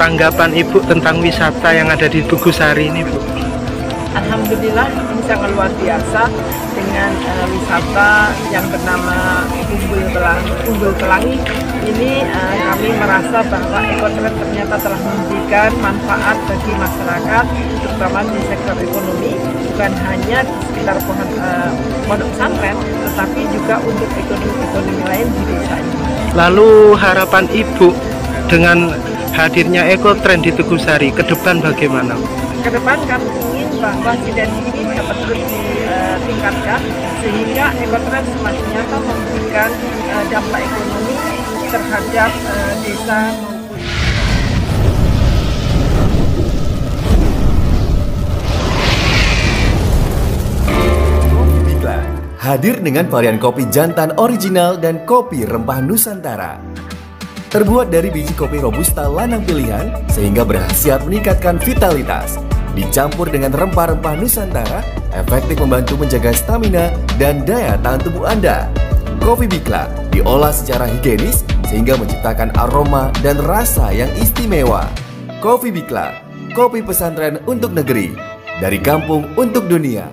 tanggapan Ibu tentang wisata yang ada di Tugusari ini, Bu? Alhamdulillah ini sangat luar biasa dengan wisata yang bernama Umbul Pelangi. Ini kami merasa bahwa ekotrend ternyata telah memberikan manfaat bagi masyarakat, terutama di sektor ekonomi, bukan hanya di sekitar pondok pesantren, tetapi juga untuk ekonomi lain di desa ini. Lalu harapan Ibu dengan hadirnya ekotrend di Tugusari ke depan bagaimana? Ke depan kami ingin bahwa sinergi ini dapat terus ditingkatkan sehingga ekotrend semakin nyata memberikan dampak ekonomi terhadap desa maupun Kopi Bikla hadir dengan varian kopi jantan original dan kopi rempah Nusantara. Terbuat dari biji kopi robusta lanang pilihan sehingga berkhasiat meningkatkan vitalitas. Dicampur dengan rempah-rempah Nusantara, efektif membantu menjaga stamina dan daya tahan tubuh Anda. Kopi Bikla diolah secara higienis sehingga menciptakan aroma dan rasa yang istimewa. Kopi Bikla, kopi pesantren untuk negeri, dari kampung untuk dunia.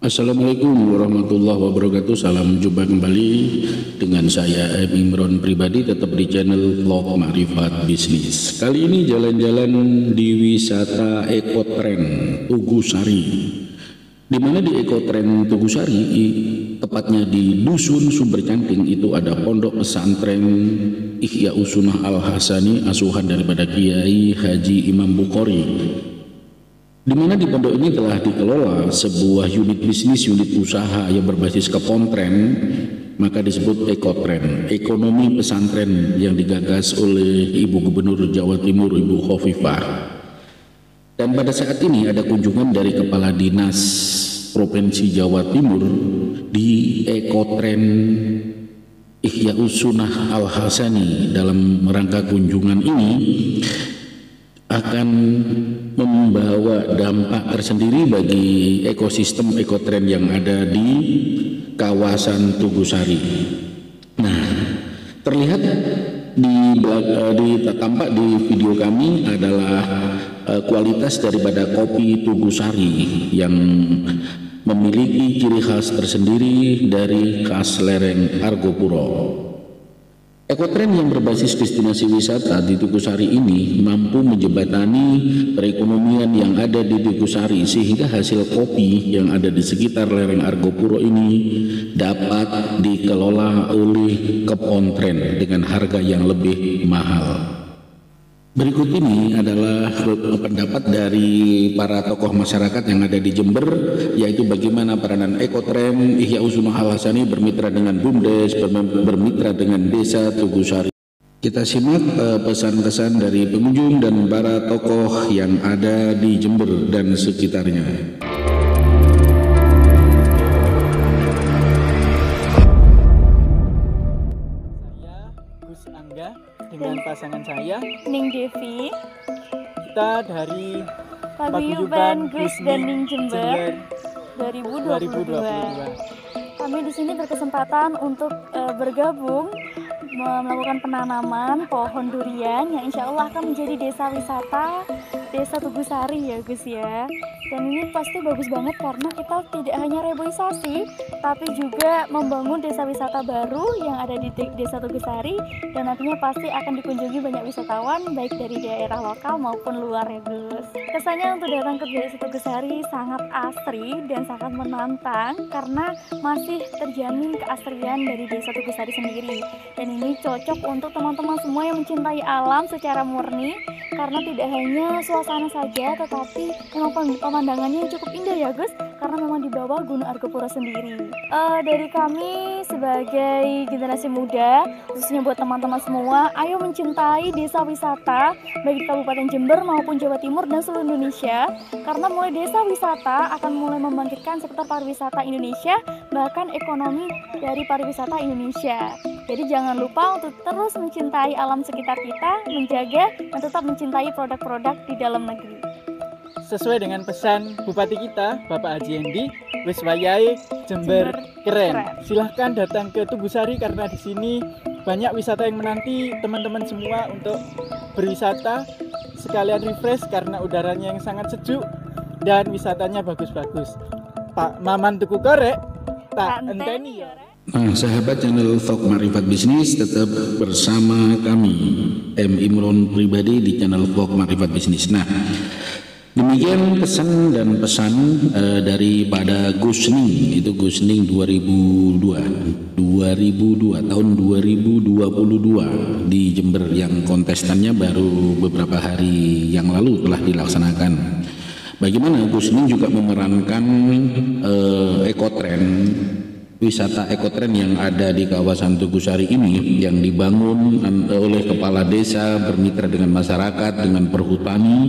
Assalamualaikum warahmatullahi wabarakatuh. Salam jumpa kembali dengan saya M. Imron pribadi, tetap di channel Vlog Makrifat Bisnis. Kali ini jalan-jalan di wisata Ekotrend Tugusari. Di mana di Ekotrend Tugusari, tepatnya di Dusun Sumber Canting, itu ada pondok pesantren Ihya Usunah Al-Hasani, asuhan daripada Kiai Haji Imam Bukhari. Di mana di pondok ini telah dikelola sebuah unit bisnis, unit usaha yang berbasis kepontren, maka disebut Ekotrend, ekonomi pesantren, yang digagas oleh Ibu Gubernur Jawa Timur, Ibu Khofifah. Dan pada saat ini ada kunjungan dari Kepala Dinas Provinsi Jawa Timur di Ekotrend Ihya Usunah Al-Hasani. Dalam rangka kunjungan ini akan membawa dampak tersendiri bagi ekosistem ekotrend yang ada di kawasan Tugusari. Nah, terlihat tampak di video kami adalah kualitas daripada kopi Tugusari yang memiliki ciri khas tersendiri dari khas lereng Argopuro. Ekotrend yang berbasis destinasi wisata di Tugusari ini mampu menjembatani perekonomian yang ada di Tugusari, sehingga hasil kopi yang ada di sekitar lereng Argopuro ini dapat dikelola oleh kepontren dengan harga yang lebih mahal. Berikut ini adalah pendapat dari para tokoh masyarakat yang ada di Jember, yaitu bagaimana peranan Ekotrend Ihya Usunah Al-Hasani bermitra dengan BUMDes, bermitra dengan Desa Tugusari. Kita simak pesan-kesan dari pengunjung dan para tokoh yang ada di Jember dan sekitarnya. Dengan pasangan saya Ning Devi, kita dari Paguyuban Gus dan Ning Jember 2022. Kami di sini berkesempatan untuk bergabung melakukan penanaman pohon durian yang insya Allah akan menjadi desa wisata Desa Tugusari ya Gus ya. Dan ini pasti bagus banget karena kita tidak hanya reboisasi tapi juga membangun desa wisata baru yang ada di Desa Tugusari, dan nantinya pasti akan dikunjungi banyak wisatawan baik dari daerah lokal maupun luar ya Gus. Kesannya untuk datang ke Desa Tugusari sangat asri dan sangat menantang karena masih terjamin keasrian dari Desa Tugusari sendiri. Dan ini cocok untuk teman-teman semua yang mencintai alam secara murni karena tidak hanya suasana saja, tetapi memang pemandangannya cukup indah ya Gus, karena memang di bawah Gunung Argopuro sendiri. Dari kami sebagai generasi muda, khususnya buat teman-teman semua, ayo mencintai desa wisata baik di Kabupaten Jember maupun Jawa Timur dan seluruh Indonesia, karena mulai desa wisata akan mulai membangkitkan sektor pariwisata Indonesia, bahkan ekonomi dari pariwisata Indonesia. Jadi jangan lupa untuk terus mencintai alam sekitar kita, menjaga dan tetap mencintai produk-produk di dalam negeri. Sesuai dengan pesan Bupati kita, Bapak Haji Endi, wis wayahe Jember keren. Silahkan datang ke Tugusari karena di sini banyak wisata yang menanti teman-teman semua untuk berwisata, sekalian refresh karena udaranya yang sangat sejuk dan wisatanya bagus-bagus. Pak Maman tuku korek, tak enteni ya. Nah, sahabat channel Vlog Marifat Bisnis, tetap bersama kami M. Imron pribadi di channel Vlog Marifat Bisnis. Nah, demikian pesan dan pesan daripada Gusning, itu Gusning 2002 tahun 2022 di Jember, yang kontestannya baru beberapa hari yang lalu telah dilaksanakan. Bagaimana Gusning juga memerankan ekotrend, wisata ekotrend yang ada di kawasan Tugusari ini, yang dibangun oleh kepala desa bermitra dengan masyarakat, dengan perhutani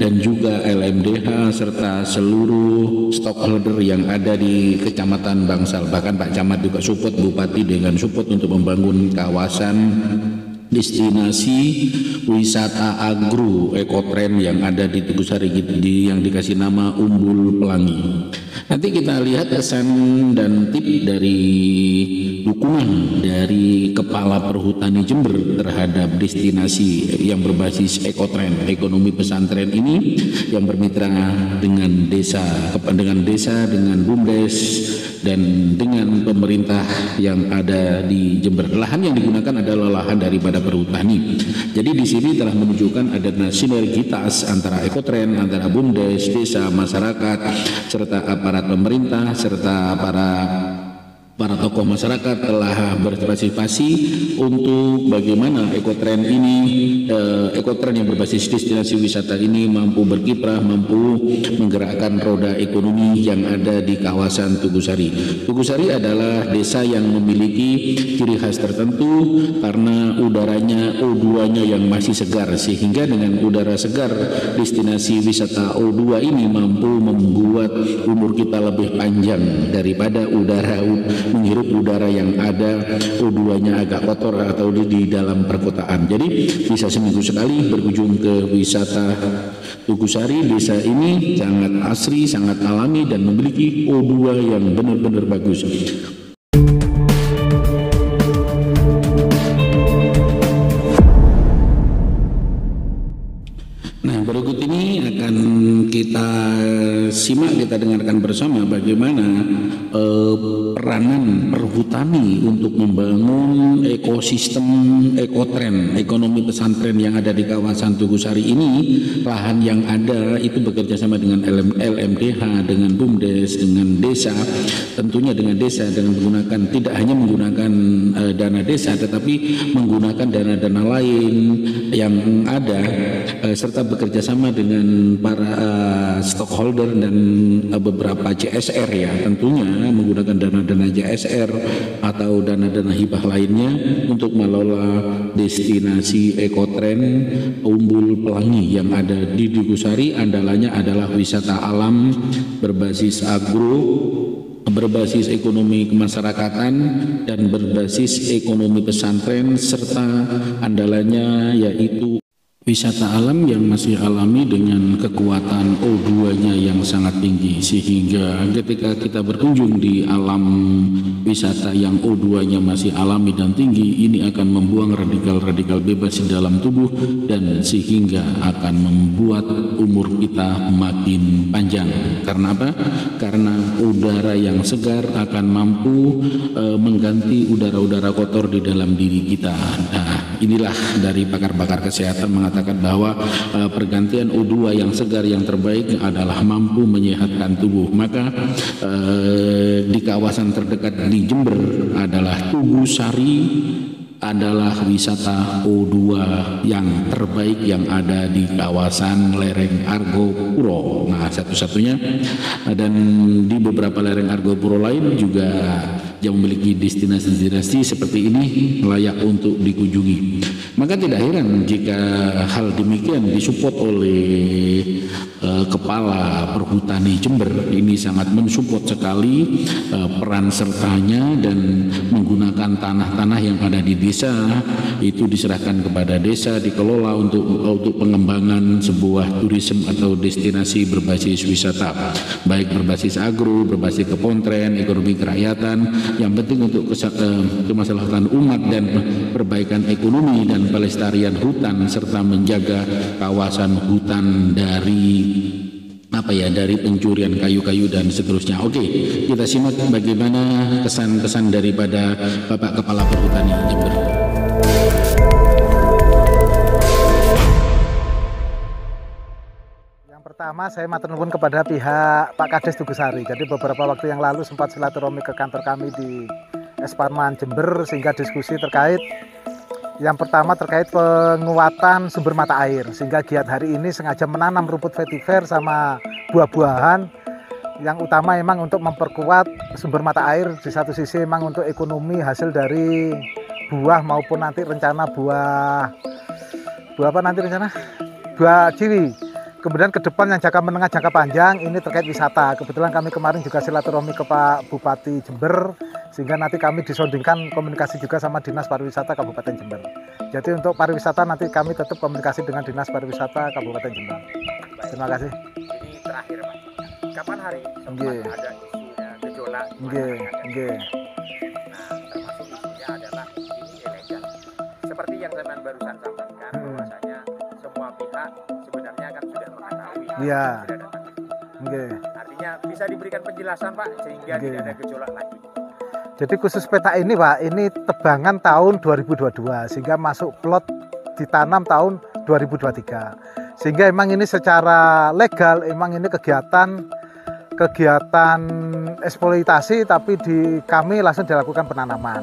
dan juga LMDH serta seluruh stakeholder yang ada di Kecamatan Bangsal. Bahkan Pak Camat juga support, Bupati dengan support untuk membangun kawasan destinasi wisata agro ekotrend yang ada di Tugusari, yang dikasih nama Umbul Pelangi. Nanti kita lihat kesan dan tip dari dukungan dari Kepala Perhutani Jember terhadap destinasi yang berbasis ekotrend, ekonomi pesantren ini, yang bermitra dengan desa, dengan BUMDes dan dengan pemerintah yang ada di Jember. Lahan yang digunakan adalah lahan daripada perhutani. Jadi di sini telah menunjukkan ada sinergitas antara ekotrend, antara BUMDes, desa, masyarakat, serta aparat pemerintah, serta para tokoh masyarakat telah berpartisipasi untuk bagaimana ekotrend ini, ekotrend yang berbasis destinasi wisata ini mampu berkiprah, mampu menggerakkan roda ekonomi yang ada di kawasan Tugusari. Tugusari adalah desa yang memiliki ciri khas tertentu karena udaranya O2-nya yang masih segar, sehingga dengan udara segar destinasi wisata O2 ini mampu membuat umur kita lebih panjang daripada menghirup udara yang ada O2-nya agak kotor atau di dalam perkotaan. Jadi bisa seminggu sekali berkunjung ke wisata Tugusari. Desa ini sangat asri, sangat alami dan memiliki O2 yang benar-benar bagus. Nah, berikut ini akan kita simak, kita dengarkan bersama bagaimana peranan perhutani untuk membangun ekosistem ekotrend, ekonomi pesantren yang ada di kawasan Tugusari ini. Lahan yang ada itu bekerja sama dengan LMDH, dengan BUMDes, dengan desa, tentunya dengan desa, dengan menggunakan, tidak hanya menggunakan dana desa, tetapi menggunakan dana-dana lain yang ada, serta bekerja sama dengan para stakeholder dan beberapa CSR, ya tentunya menggunakan dana-dana CSR atau dana-dana hibah lainnya untuk mengelola destinasi ekotrend Umbul Pelangi yang ada di Tugusari. Andalannya adalah wisata alam berbasis agro, berbasis ekonomi kemasyarakatan dan berbasis ekonomi pesantren, serta andalannya yaitu wisata alam yang masih alami dengan kekuatan O2-nya yang sangat tinggi, sehingga ketika kita berkunjung di alam wisata yang O2-nya masih alami dan tinggi, ini akan membuang radikal-radikal bebas di dalam tubuh dan sehingga akan membuat umur kita makin panjang. Karena apa? Karena udara yang segar akan mampu mengganti udara-udara kotor di dalam diri kita. Nah, inilah dari pakar-pakar kesehatan mengatakan bahwa pergantian O2 yang segar yang terbaik adalah mampu menyehatkan tubuh. Maka di kawasan terdekat di Jember adalah Tugusari adalah wisata O2 yang terbaik yang ada di kawasan lereng Argopuro. Nah, satu-satunya, dan di beberapa lereng Argopuro lain juga yang memiliki destinasi-destinasi seperti ini layak untuk dikunjungi. Maka tidak heran jika hal demikian disupport oleh Kepala Perhutani Jember. Ini sangat mensupport sekali peran sertanya, dan menggunakan tanah-tanah yang ada di desa itu diserahkan kepada desa, dikelola untuk pengembangan sebuah turisme atau destinasi berbasis wisata, baik berbasis agro, berbasis kepontren, ekonomi kerakyatan, yang penting untuk kemaslahatan umat dan perbaikan ekonomi dan pelestarian hutan, serta menjaga kawasan hutan dari dari pencurian kayu-kayu dan seterusnya. Oke, kita simak bagaimana kesan-kesan daripada Bapak Kepala Perhutani Jember. Yang pertama, saya matur nuwun kepada pihak Pak Kades Tugusari. Jadi beberapa waktu yang lalu sempat silaturahmi ke kantor kami di Esparman Jember, sehingga diskusi terkait yang pertama terkait penguatan sumber mata air, sehingga giat hari ini sengaja menanam rumput vetiver sama buah-buahan. Yang utama memang untuk memperkuat sumber mata air, di satu sisi memang untuk ekonomi hasil dari buah maupun nanti rencana buah ciwi. Kemudian ke depan yang jangka menengah, jangka panjang ini terkait wisata. Kebetulan kami kemarin juga silaturahmi ke Pak Bupati Jember, sehingga nanti kami disondingkan komunikasi juga sama Dinas Pariwisata Kabupaten Jember. Jadi untuk pariwisata nanti kami tetap komunikasi dengan Dinas Pariwisata Kabupaten Jember. Terima kasih. Ini terakhir Pak, kapan hari sempat ada isunya gejolak? Nggih. Nah, termasuk isunya adalah ini ilegal. Seperti yang saya barusan sampaikan, bahwasanya semua pihak sebenarnya kan sudah mengetahui. Iya. Sudah datang. Nggih. Artinya bisa diberikan penjelasan Pak, sehingga tidak ada gejolak lagi. Jadi khusus peta ini Pak, ini tebangan tahun 2022, sehingga masuk plot ditanam tahun 2023. Sehingga emang ini secara legal, emang ini kegiatan eksploitasi, tapi di kami langsung dilakukan penanaman.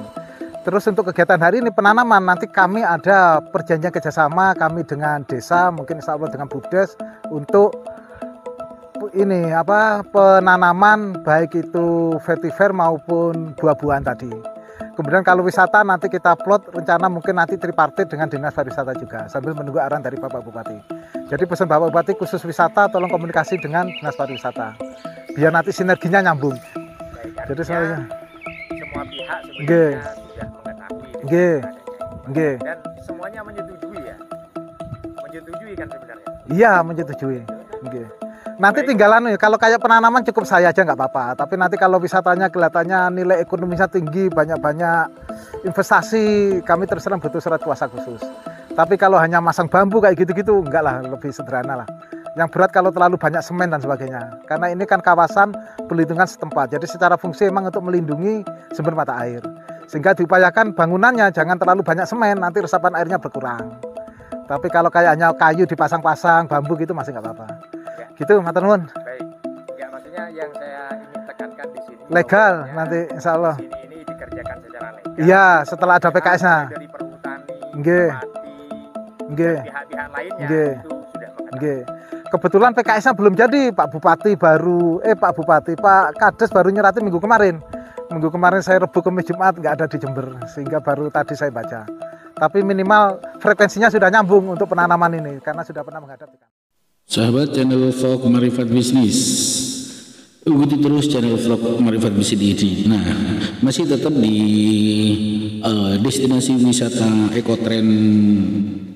Terus untuk kegiatan hari ini penanaman, nanti kami ada perjanjian kerjasama kami dengan desa, mungkin insya Allah dengan BUMDes, untuk ini penanaman baik itu vetiver maupun buah-buahan tadi. Kemudian kalau wisata nanti kita plot rencana mungkin nanti tripartit dengan Dinas Pariwisata juga, sambil menunggu arahan dari Bapak Bupati. Jadi pesan Bapak Bupati khusus wisata tolong komunikasi dengan Dinas Pariwisata biar nanti sinerginya nyambung. Baik, jadi semuanya semua pihak sebenarnya sudah mengetahui dan semuanya menyetujui ya. Menyetujui kan sebenarnya? Iya, menyetujui. Nanti tinggalan kalau kayak penanaman cukup saya aja nggak apa-apa. Tapi nanti kalau wisatanya kelihatannya nilai ekonominya tinggi, banyak-banyak investasi, kami terus terang butuh surat kuasa khusus. Tapi kalau hanya masang bambu kayak gitu-gitu, enggak lah, lebih sederhana lah. Yang berat kalau terlalu banyak semen dan sebagainya. Karena ini kan kawasan perlindungan setempat. Jadi secara fungsi memang untuk melindungi sumber mata air. Sehingga diupayakan bangunannya jangan terlalu banyak semen, nanti resapan airnya berkurang. Tapi kalau kayak hanya kayu dipasang-pasang, bambu gitu masih nggak apa-apa. Gitu, matur nuwun. Baik. Ya, maksudnya yang saya ingin tekankan di sini legal nanti insya Allah. Di sini ini dikerjakan secara legal. Iya, setelah ada PKS-nya. Dari perhutani, Nggih. Nggih. Pihak-pihak lainnya Nggih. itu sudah mengetahui. Nggih. Kebetulan PKS-nya belum jadi, Pak Kades baru nyeratin minggu kemarin. Minggu kemarin saya Rebu Kamis Jumat nggak ada di Jember, sehingga baru tadi saya baca. Tapi minimal frekuensinya sudah nyambung untuk penanaman ini karena sudah pernah menghadapi. Sahabat channel vlog Marifat Bisnis, ikuti terus channel vlog Marifat Bisnis ini. Nah, masih tetap di destinasi wisata ekotren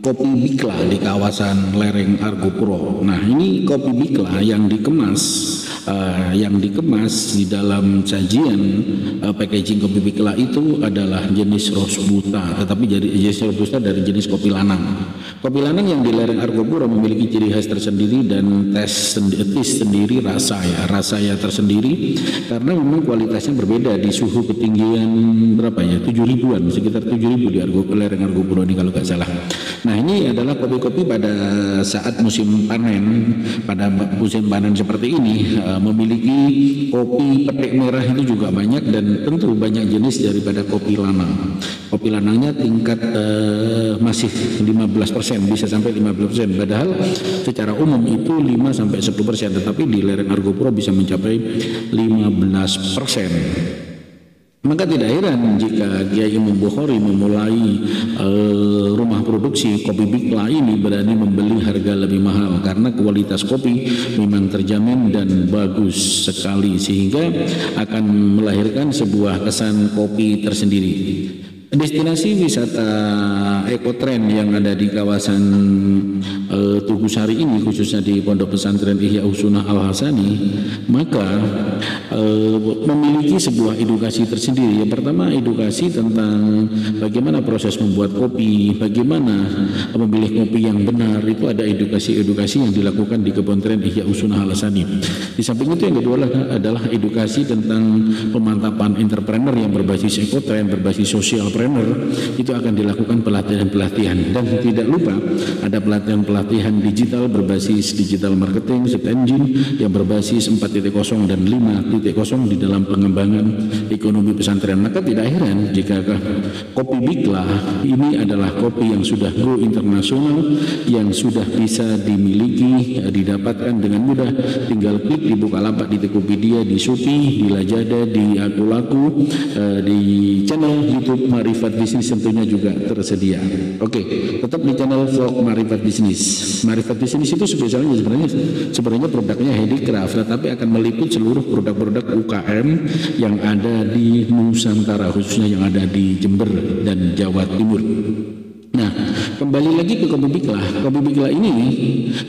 Kopi Bikla di kawasan lereng Argopuro. Nah, ini Kopi Bikla yang dikemas di dalam sajian packaging Kopi Bikla itu adalah jenis Robusta, tetapi jenis Robusta dari jenis kopi lanang. Kopi lanang yang di lereng Argopuro memiliki ciri khas tersendiri dan taste sendiri, rasa tersendiri, karena memang kualitasnya berbeda di suhu ketinggian berapa ya, 7.000-an, sekitar 7.000 di lereng Argopuro ini kalau nggak salah. Nah, ini adalah kopi-kopi pada saat musim panen, pada musim panen seperti ini memiliki kopi petik merah itu juga banyak, dan tentu banyak jenis daripada kopi lanang. Kopi lanangnya tingkat masih 15%, bisa sampai 15%, padahal secara umum itu 5-10%, tetapi di lereng Argopuro bisa mencapai 15%. Maka tidak heran jika Kiai Imam Bukhari memulai rumah produksi kopi Bikla ini berani membeli harga lebih mahal karena kualitas kopi memang terjamin dan bagus sekali, sehingga akan melahirkan sebuah kesan kopi tersendiri. Destinasi wisata ekotrend yang ada di kawasan Tugusari ini, khususnya di Pondok Pesantren Ihya Sunnah Al Hasani, maka memiliki sebuah edukasi tersendiri. Yang pertama, edukasi tentang bagaimana proses membuat kopi, bagaimana memilih kopi yang benar. Itu ada edukasi-edukasi yang dilakukan di Kebun Tren Ihya Sunnah Al Hasani. Di samping itu, yang kedua adalah edukasi tentang pemantapan entrepreneur yang berbasis ekotrend, berbasis social itu akan dilakukan pelatihan-pelatihan, dan tidak lupa ada pelatihan-pelatihan digital berbasis digital marketing, search engine yang berbasis 4.0 dan 5.0 di dalam pengembangan ekonomi pesantren. Maka tidak heran jika kopi Bikla ini adalah kopi yang sudah go internasional, yang sudah bisa dimiliki, didapatkan dengan mudah, tinggal klik di Bukalapak, di Tokopedia, di Shopee, di Lazada, di Akulaku, di channel YouTube Marifat Bisnis tentunya juga tersedia. Oke, tetap di channel vlog Marifat Bisnis. Marifat Bisnis itu sebenarnya produknya handicraft, tetapi akan meliput seluruh produk-produk UKM yang ada di Nusantara, khususnya yang ada di Jember dan Jawa Timur. Nah, kembali lagi ke kopi Bikla. Kopi Bikla ini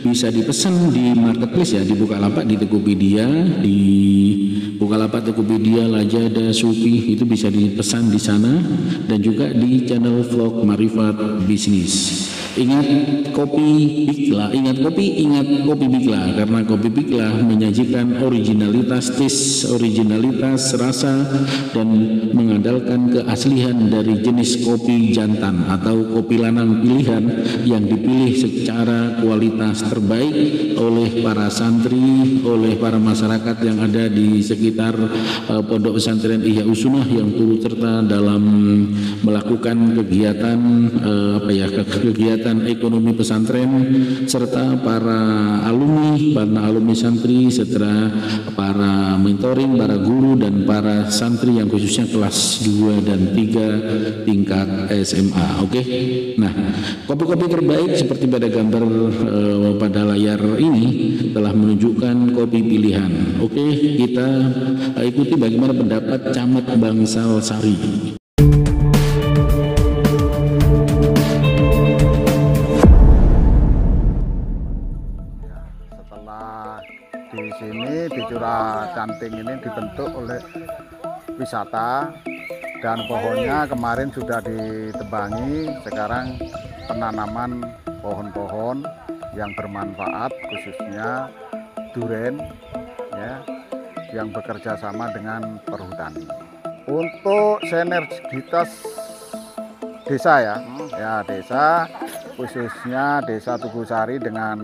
bisa dipesan di marketplace ya, di Bukalapak, di Tokopedia, di Bukalapak, Tokopedia, Lazada, Shopee, itu bisa dipesan di sana, dan juga di channel vlog Marifat Bisnis. Ingat kopi Bikla, ingat kopi Bikla, karena kopi Bikla menyajikan originalitas taste, originalitas rasa, dan mengandalkan keaslian dari jenis kopi jantan atau kopi lanang pilihan yang dipilih secara kualitas terbaik oleh para santri, oleh para masyarakat yang ada di sekitar Pondok Pesantren Ihya Sunnah yang turut serta dalam melakukan kegiatan kegiatan ekonomi pesantren, serta para alumni santri, serta para mentoring, para guru, dan para santri yang khususnya kelas 2 dan 3 tingkat SMA. Oke. Nah, kopi-kopi terbaik seperti pada gambar pada layar ini telah menunjukkan kopi pilihan. Oke, kita ikuti bagaimana pendapat Camat Bangsal Sari. Di sini di Curah Canting ini dibentuk oleh wisata, dan pohonnya kemarin sudah ditebangi. Sekarang penanaman pohon-pohon yang bermanfaat, khususnya duren ya, yang bekerja sama dengan perhutani. Untuk sinergitas desa ya desa, khususnya Desa Tugusari dengan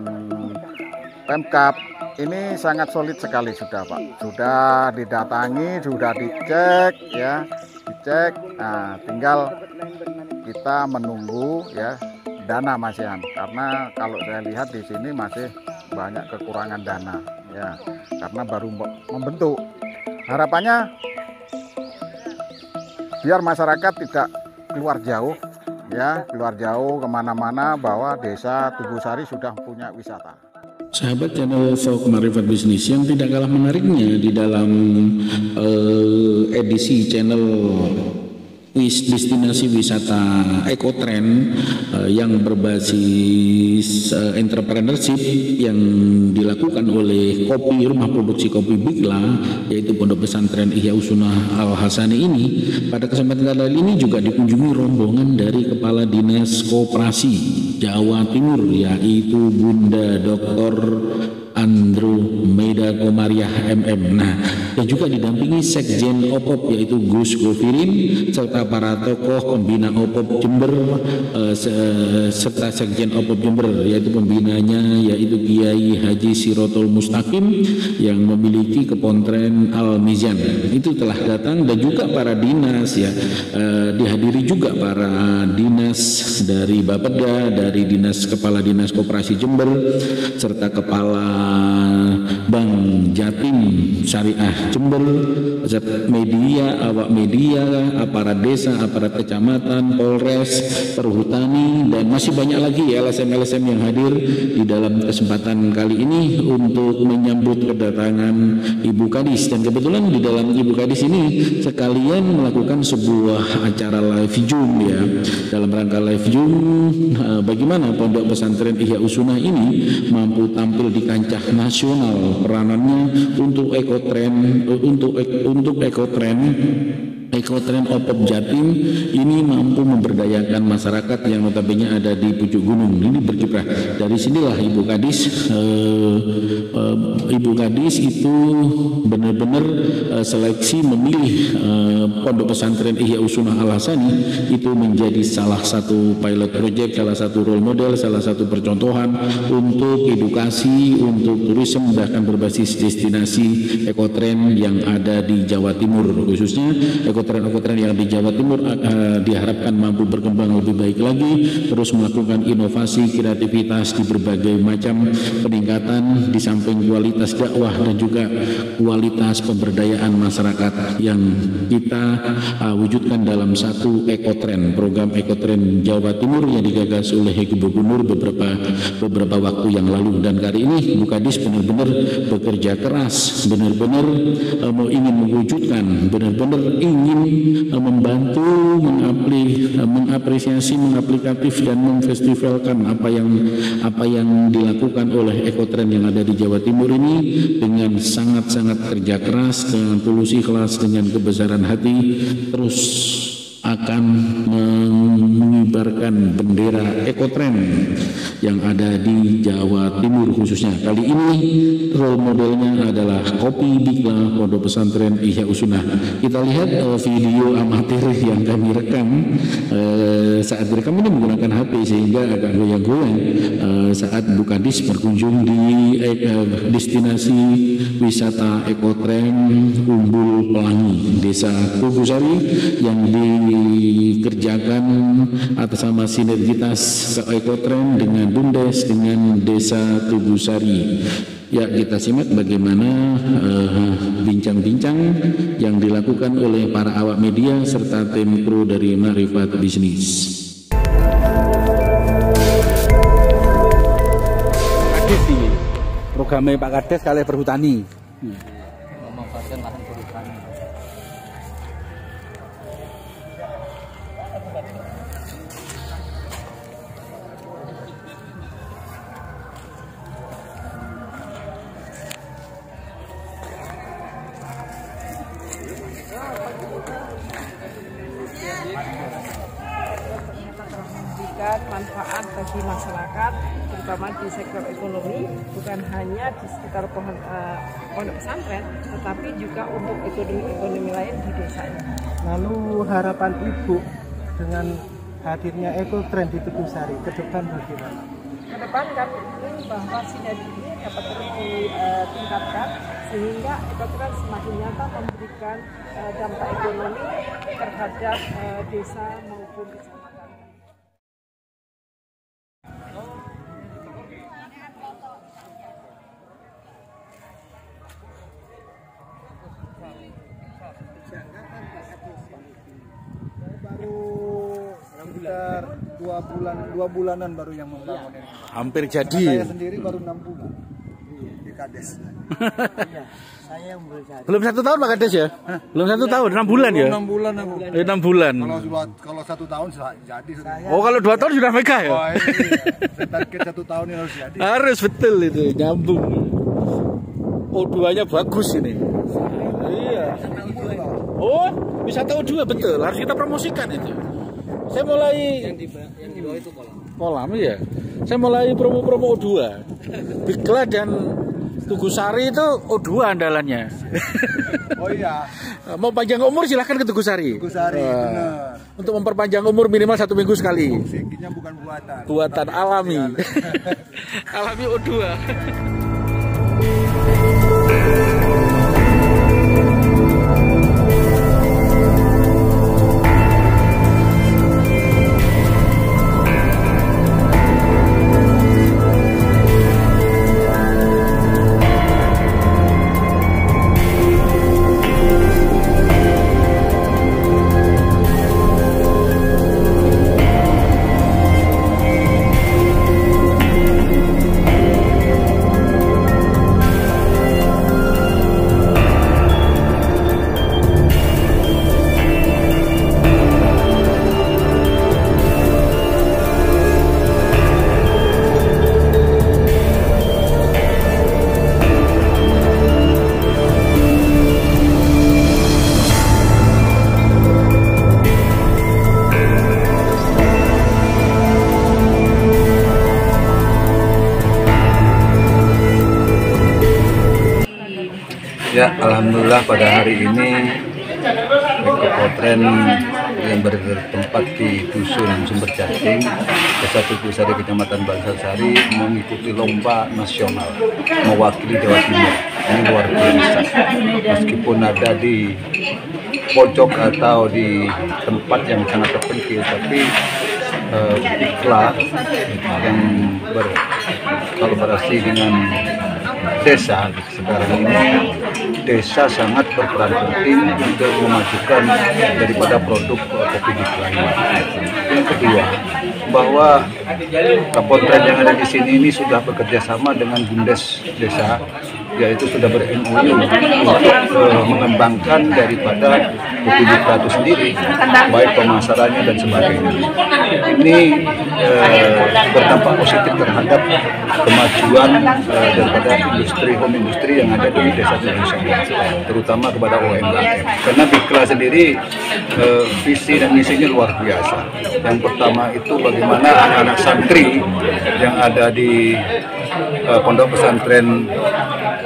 Pemkab ini sangat solid sekali sudah Pak. Sudah didatangi, sudah dicek ya, Nah, tinggal kita menunggu ya dana Mas Yan, karena kalau saya lihat di sini masih banyak kekurangan dana ya, karena baru membentuk. Harapannya biar masyarakat tidak keluar jauh ya, kemana-mana, bahwa Desa Tugusari sudah punya wisata. Sahabat channel vlog Marifat Bisnis, yang tidak kalah menariknya di dalam edisi channel destinasi wisata ekotrend yang berbasis entrepreneurship yang dilakukan oleh rumah produksi kopi Bikla, yaitu Pondok Pesantren Ihya Sunnah Al Hasani ini. Pada kesempatan kali ini juga dikunjungi rombongan dari Kepala Dinas Koperasi Jawa Timur, yaitu Bunda Dr. Andrew Meda Komariah MM. Nah, dan juga didampingi Sekjen OPOP yaitu Gus Govirin serta para tokoh pembina OPOP Jember serta Sekjen OPOP Jember yaitu pembinanya yaitu Kiai Haji Sirotol Mustaqim yang memiliki kepontren Al-Mizan itu telah datang, dan juga para dinas ya, dihadiri juga para dinas dari Bapeda, dari Kepala Dinas Koperasi Jember serta Kepala Bank Jatim Syariah Jember, media, awak media, aparat desa, aparat kecamatan, Polres, Perhutani, dan masih banyak lagi LSM-LSM yang hadir di dalam kesempatan kali ini untuk menyambut kedatangan Ibu Kadis. Dan kebetulan di dalam Ibu Kadis ini sekalian melakukan sebuah acara live Zoom ya, dalam rangka live Zoom bagaimana Pondok Pesantren Ihya Usunah ini mampu tampil di kancah nasional, peranannya untuk ekotren Ekotren OPOP Jatim ini mampu memberdayakan masyarakat yang notabene ada di pucuk gunung ini berkiprah. Dari sinilah Ibu Kadis itu benar-benar seleksi memilih Pondok Pesantren Ihya Usunah Al Hasani itu menjadi salah satu pilot project, salah satu role model, salah satu percontohan untuk edukasi, untuk turisme, bahkan berbasis destinasi ekotren yang ada di Jawa Timur, khususnya ekotren yang di Jawa Timur diharapkan mampu berkembang lebih baik lagi, terus melakukan inovasi, kreativitas di berbagai macam peningkatan di samping kualitas dakwah dan juga kualitas pemberdayaan masyarakat yang kita wujudkan dalam satu ekotren, program ekotren Jawa Timur yang digagas oleh Gubernur beberapa waktu yang lalu. Dan kali ini Bu Kadis benar-benar bekerja keras, benar-benar ingin mewujudkan, benar-benar ingin membantu, mengapresiasi, mengaplikatif dan memfestivalkan apa yang dilakukan oleh ekotren yang ada di Jawa Timur ini dengan sangat-sangat kerja keras, dengan tulus ikhlas, dengan kebesaran hati, terus akan mengibarkan bendera ekotren yang ada di Jawa Timur khususnya. Kali ini role modelnya adalah Kopi Dikla Pondok Pesantren Ihya Usunah. Kita lihat video amatir yang kami rekam saat direkam ini menggunakan HP sehingga agak goyang-goyang saat Bu Kadis berkunjung di destinasi wisata ekotren Umbul Pelangi, Desa Tugusari yang dikerjakan atas nama sinergitas ekotren dengan BUMDes dengan Desa Tugusari. Ya, kita simak bagaimana bincang-bincang yang dilakukan oleh para awak media serta tim kru dari Marifat Bisnis. Kadis ini programnya Pak Kades kali Perhutani. Memanfaatkan lahan perhutani. Manfaat bagi masyarakat, terutama di sektor ekonomi, bukan hanya di sekitar pondok pesantren, tetapi juga untuk ekonomi lain di desa ini. Lalu harapan Ibu dengan hadirnya ekotren di Tugusari ke depan bagaimana? Ke depan kami ingin bahwa sinergi ini dapat terus ditingkatkan sehingga ekotren semakin nyata memberikan dampak ekonomi terhadap desa maupun kecamatan. Sekitar 2 bulanan baru yang membangun ini. Hampir jadi. Saya sendiri baru 6 bulan di Kades. Saya yang belum jadi. Belum 1 tahun Pak Kades ya? Belum 1 tahun, 6 bulan ya? 6 bulan aku. 6 bulan. Kalau 1 tahun jadi sudah. Oh, kalau 2 tahun sudah mega ya? Oh, ini target 1 tahun ini harus jadi. Harus betul itu, nyambung. O2-nya bagus ini. Iya. Oh, wisata O2 betul, harus kita promosikan itu. Saya mulai Yang di bawah itu kolam. Kolam ya. Saya mulai promo-promo O2. Bikla dan Tugusari itu O2 andalannya. Oh iya. Mau panjang umur silahkan ke Tugusari. Tugusari, benar. Untuk memperpanjang umur minimal 1 minggu sekali. Oksigennya bukan buatan. Buatan alami. Alami O2. Ya, alhamdulillah pada hari ini Ekopotren yang bertempat di Dusun Sumber Cacing, Desa Tugusari, Kecamatan Bangsasari, mengikuti lomba nasional mewakili Jawa Timur. Ini luar biasa. Meskipun ada di pojok atau di tempat yang sangat terpencil, tapi iklan yang berkolaborasi dengan desa sekarang ini, desa sangat berperan penting untuk memajukan daripada produk kopi di Kelangi. Yang kedua, bahwa Kapolres yang ada di sini ini sudah bekerja sama dengan Bumdes desa, yaitu sudah ber-MOU untuk mengembangkan daripada kopi Bika itu sendiri, baik pemasarannya dan sebagainya. Ini berdampak positif terhadap kemajuan daripada home industri yang ada di Desa Tugusari, terutama kepada UMKM. Karena Bikla sendiri visi dan misinya luar biasa. Yang pertama itu bagaimana anak-anak santri yang ada di Pondok Pesantren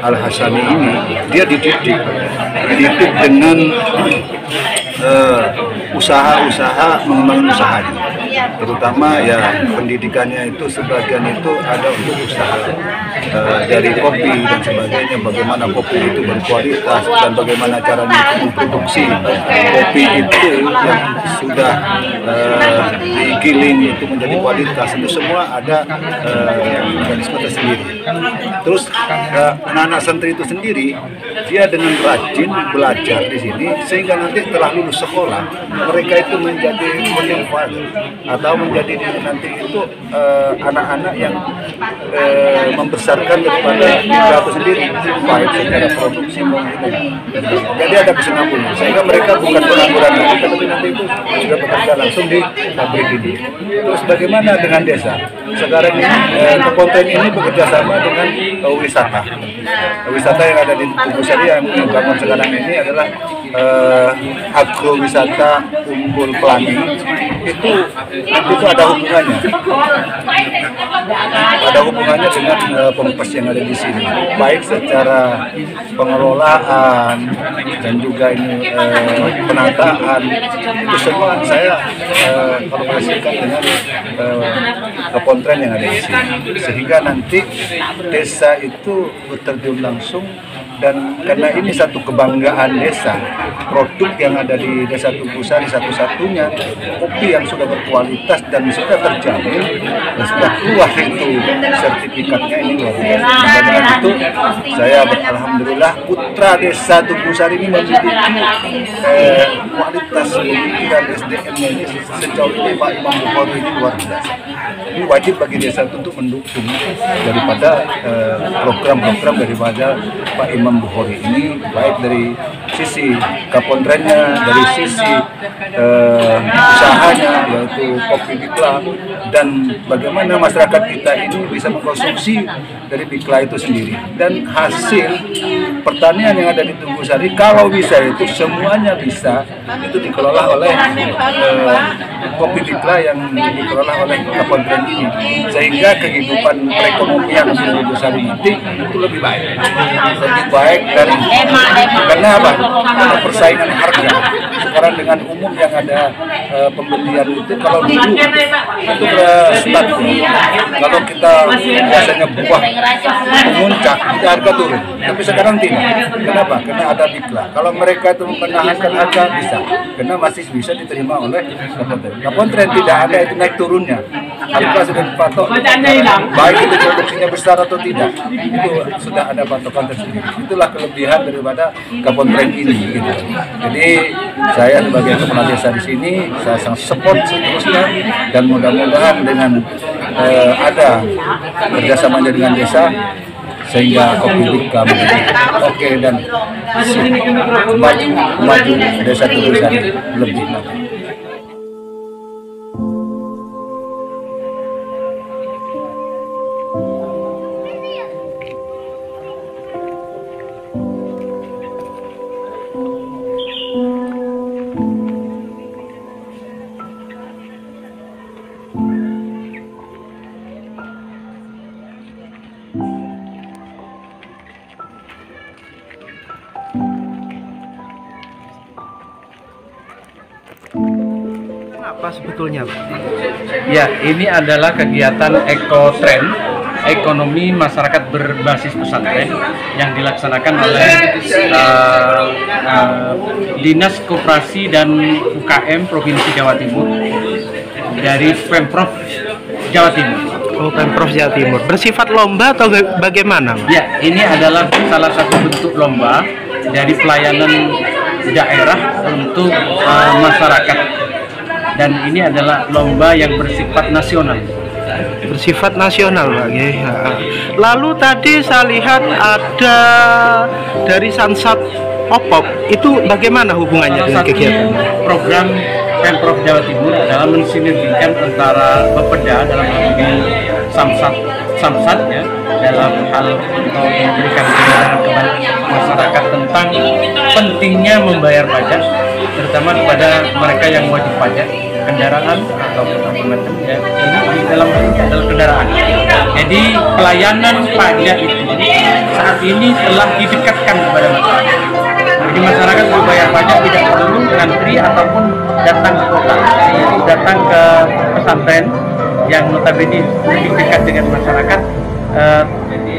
Al-Hasani ini, dia dididik dengan usaha-usaha mengembangkan usahanya, terutama ya pendidikannya itu sebagian itu ada untuk usaha dari kopi dan sebagainya, bagaimana kopi itu berkualitas dan bagaimana caranya memproduksi kopi itu yang sudah digiling itu menjadi kualitas, itu semua ada mekanisme tersendiri. Terus anak-anak santri itu sendiri dia dengan rajin belajar di sini, sehingga nanti setelah lulus sekolah mereka itu menjadi penilaian atau menjadi nanti itu anak-anak yang membesarkan daripada Bika itu sendiri, baik secara produksi maupun jadi ada kesinambungan, sehingga mereka bukan pengangguran lagi, tapi nanti itu sudah bekerja langsung di pabrik ini. Terus bagaimana dengan desa? Sekarang ini Kapolres ini bekerja sama dengan wisata yang ada di Tugusari yang dibangun sekarang ini adalah agrowisata Umbul Pelangi. Itu ada hubungannya dengan Pempes yang ada di sini, baik secara pengelolaan dan juga ini penataan, itu semua saya kolaborasikan dengan Kapolres yang ada di sini, sehingga nanti desa itu terjun langsung. Dan karena ini satu kebanggaan desa, produk yang ada di Desa Tugusari satu-satunya kopi yang sudah berkualitas dan sudah terjamin dan sudah keluar itu sertifikatnya, ini luar biasa. Maka dengan itu saya alhamdulillah putra Desa Tugusari ini memiliki kualitas pendidikan SDM-nya ini sejauh ini Pak Imam Bukhari ini luar biasa. Ini wajib bagi desa itu untuk mendukung daripada program-program daripada Pak Imam Bukhari ini, baik dari sisi Kapontrennya, dari sisi usahanya yaitu kopi Bikla, dan bagaimana masyarakat kita ini bisa mengkonsumsi dari Bikla itu sendiri, dan hasil pertanian yang ada di Tugusari kalau bisa itu semuanya bisa itu dikelola oleh kopi Bikla yang dikelola oleh Kapontren ini, sehingga kehidupan perekonomian di Tugusari nanti itu lebih baik dan karena apa? Karena persaingan harga sekarang dengan umum yang ada pembelian itu, kalau dulu itu berstat, kalau kita biasanya buah memuncak itu harga turun, tapi sekarang tidak. Kenapa? Karena ada Bikla. Kalau mereka itu menahankan harga bisa, karena masih bisa diterima oleh Kapontren. Kapontren tidak ada itu naik turunnya, harga sudah dipatok, baik itu produksinya besar atau tidak, itu sudah ada patokan tersendiri. Itulah kelebihan daripada Kapontren ini gitu. Jadi saya sebagai kepala desa di sini saya sangat support seterusnya, dan mudah-mudahan dengan ada kerjasamanya dengan desa sehingga kopi Bikla menjadi oke dan maju desa Tugusari lebih maju. Apa sebetulnya, Pak? Ya, ini adalah kegiatan ekotrend, ekonomi masyarakat berbasis pesantren yang dilaksanakan oleh Dinas Koperasi dan UKM Provinsi Jawa Timur dari Pemprov Jawa Timur. Oh, Pemprov Jawa Timur. Bersifat lomba atau bagaimana, Pak? Ya, ini adalah salah satu bentuk lomba dari pelayanan daerah untuk masyarakat. Dan ini adalah lomba yang bersifat nasional. Bersifat nasional, Pak. Lalu tadi saya lihat ada dari Sansat Opop, itu bagaimana hubungannya dengan kegiatan? Program Pemprov Jawa Timur adalah mensinergikan antara Bapeda dalam hal ini Samsat ya, dalam hal untuk memberikan kesadaran kepada masyarakat tentang pentingnya membayar pajak, terutama kepada mereka yang wajib pajak kendaraan atau macam ya. Ini di dalam adalah kendaraan. Jadi pelayanan pajak itu saat ini telah didekatkan kepada masyarakat. Jadi masyarakat membayar pajak tidak perlu ngantri ataupun datang ke kota, datang ke pesantren yang notabene lebih dekat dengan masyarakat.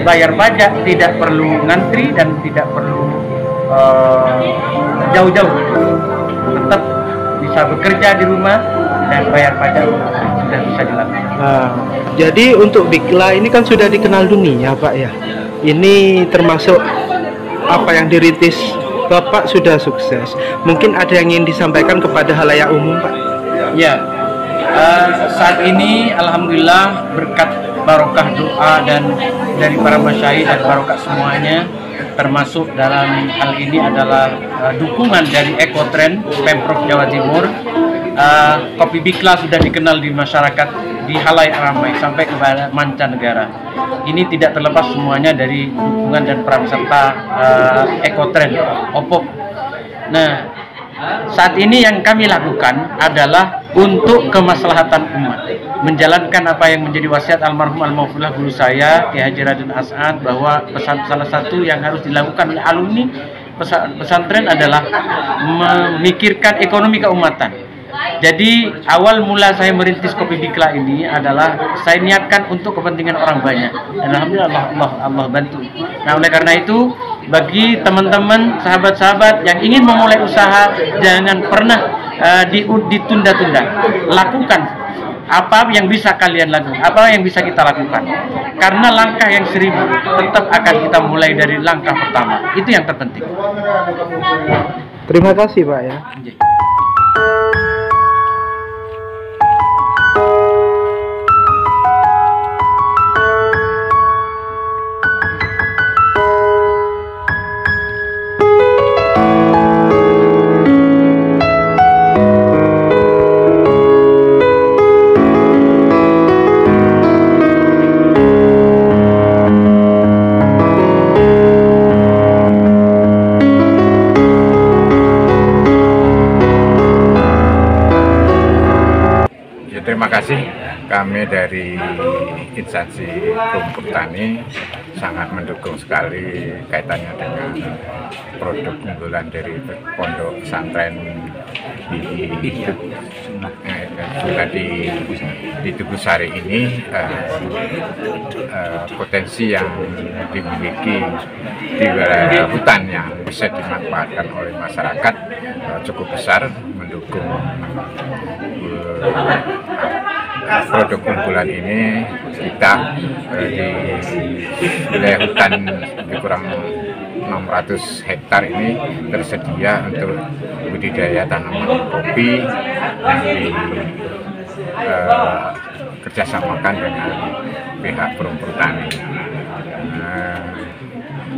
Bayar pajak tidak perlu ngantri dan tidak perlu jauh-jauh, tetap bisa bekerja di rumah dan bayar pajak sudah bisa dilakukan. Jadi untuk Bikla ini kan sudah dikenal dunia, Pak ya. Ini termasuk apa yang dirintis Bapak sudah sukses. Mungkin ada yang ingin disampaikan kepada halayak umum, Pak? Ya, saat ini alhamdulillah berkat barokah doa dan dari para masyayikh dan barokah semuanya, termasuk dalam hal ini adalah dukungan dari Ekotrend Pemprov Jawa Timur. Kopi Bikla sudah dikenal di masyarakat, di halayak ramai sampai kepada mancanegara. Ini tidak terlepas semuanya dari dukungan dan peran serta Ekotrend Opop. Nah, saat ini yang kami lakukan adalah untuk kemaslahatan umat, menjalankan apa yang menjadi wasiat almarhum almarhumah guru saya Ki Haji Raden As'ad, bahwa salah satu yang harus dilakukan oleh alumni pesantren adalah memikirkan ekonomi keumatan. Jadi awal mula saya merintis Kopi Bikla ini adalah saya niatkan untuk kepentingan orang banyak, dan alhamdulillah Allah bantu. Nah, oleh karena itu bagi teman-teman sahabat-sahabat yang ingin memulai usaha, jangan pernah ditunda-tunda. Lakukan apa yang bisa kalian lakukan, apa yang bisa kita lakukan, karena langkah yang 1000 tetap akan kita mulai dari langkah pertama. Itu yang terpenting. Terima kasih, Pak ya. Terima kasih, kami dari instansi Rumput Tani sangat mendukung sekali kaitannya dengan produk unggulan dari pondok pesantren di Tugusari ini. Potensi yang dimiliki di wilayah hutan yang bisa dimanfaatkan oleh masyarakat cukup besar, mendukung produk unggulan ini. Kita di wilayah hutan lebih kurang 600 hektar ini tersedia untuk budidaya tanaman kopi yang kerjasamakan dengan pihak Rumput Tani.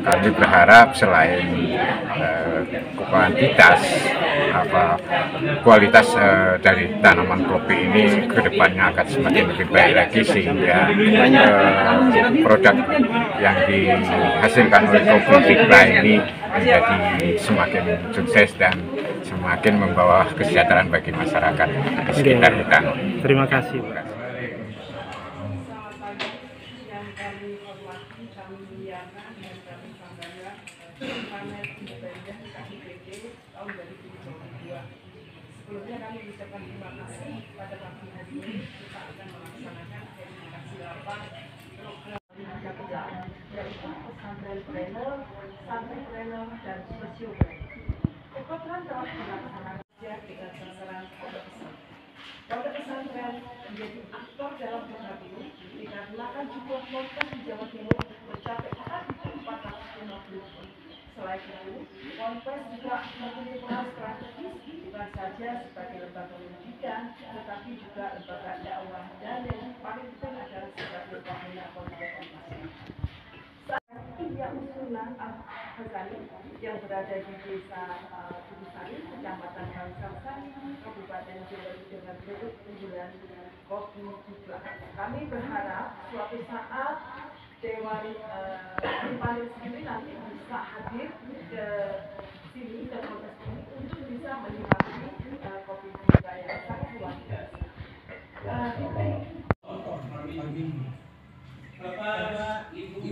Kami berharap selain kualitas dari tanaman kopi ini kedepannya akan semakin lebih baik lagi, sehingga produk yang dihasilkan oleh kopi Bikla ini menjadi semakin sukses dan semakin membawa kesejahteraan bagi masyarakat di sekitar hutan. Terima kasih. Sebelumnya kami mengucapkan terima kasih pada pagi hari ini. Kita akan melaksanakan edukasi program yaitu pesantren trainer, santri-trainer, dan sosio-trainer. Ekotren telah dilaksanakan dengan sasaran pondok pesantren. Pondok pesantren menjadi aktor dalam program ini dikarenakan jumlah ponpes di Jawa Timur mencapai 450. Selain itu, ponpes juga mempunyai peran strategis bukan saja sebagai lembaga pendidikan, tetapi juga lembaga dakwah, dan yang paling penting adalah sebagai pembina komunitas. Ihya Sunnah Al-Hazali yang berada di desa Tugusari, kecamatan Bangsamsari, Kabupaten Jember, dengan produk unggulan kopi Bikla. Kami berharap suatu saat Dewan Paling sendiri nanti bisa hadir ke sini, ke kontes ini, untuk bisa menikmati kopi Bikla yang sangat luar biasa. Bapak, Ibu,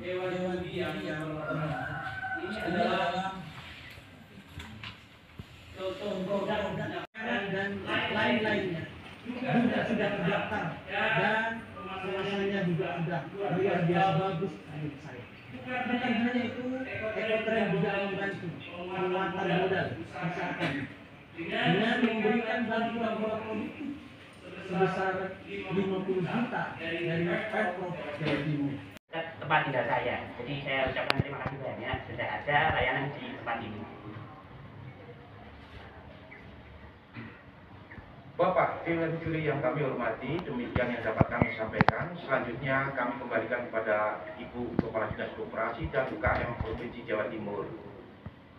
Dewan yang ini adalah contoh program dan lain-lainnya juga sudah terdaftar dan pemasarannya juga sudah luar biasa bagus menurut saya. Bukan hanya itu, Ekotren juga membantu penguatan modal masyarakat dengan memberikan bantuan produktif sebesar 50 juta dari Pemprov Jawa Timur. Tempat tinggal saya, jadi saya ucapkan terima kasih banyak sudah ada layanan di tempat ini. Bapak Dewan Juri yang kami hormati, demikian yang dapat kami sampaikan. Selanjutnya kami kembalikan kepada Ibu Kepala Dinas Koperasi dan UKM Provinsi Jawa Timur.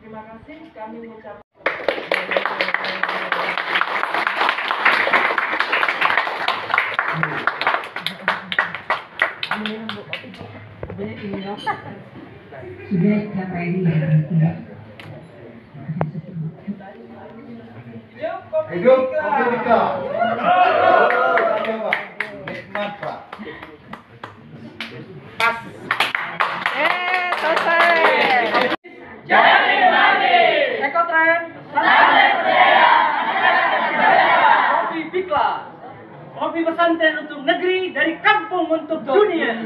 Terima kasih, kami mengucapkan sudah siapa ini ya? Hidup kopi Bikla. Nikmat, Pak. selesai. Jangan mati. Ekotren. Kopi Bikla. Kopi pesantren untuk negeri, dari kampung untuk dunia.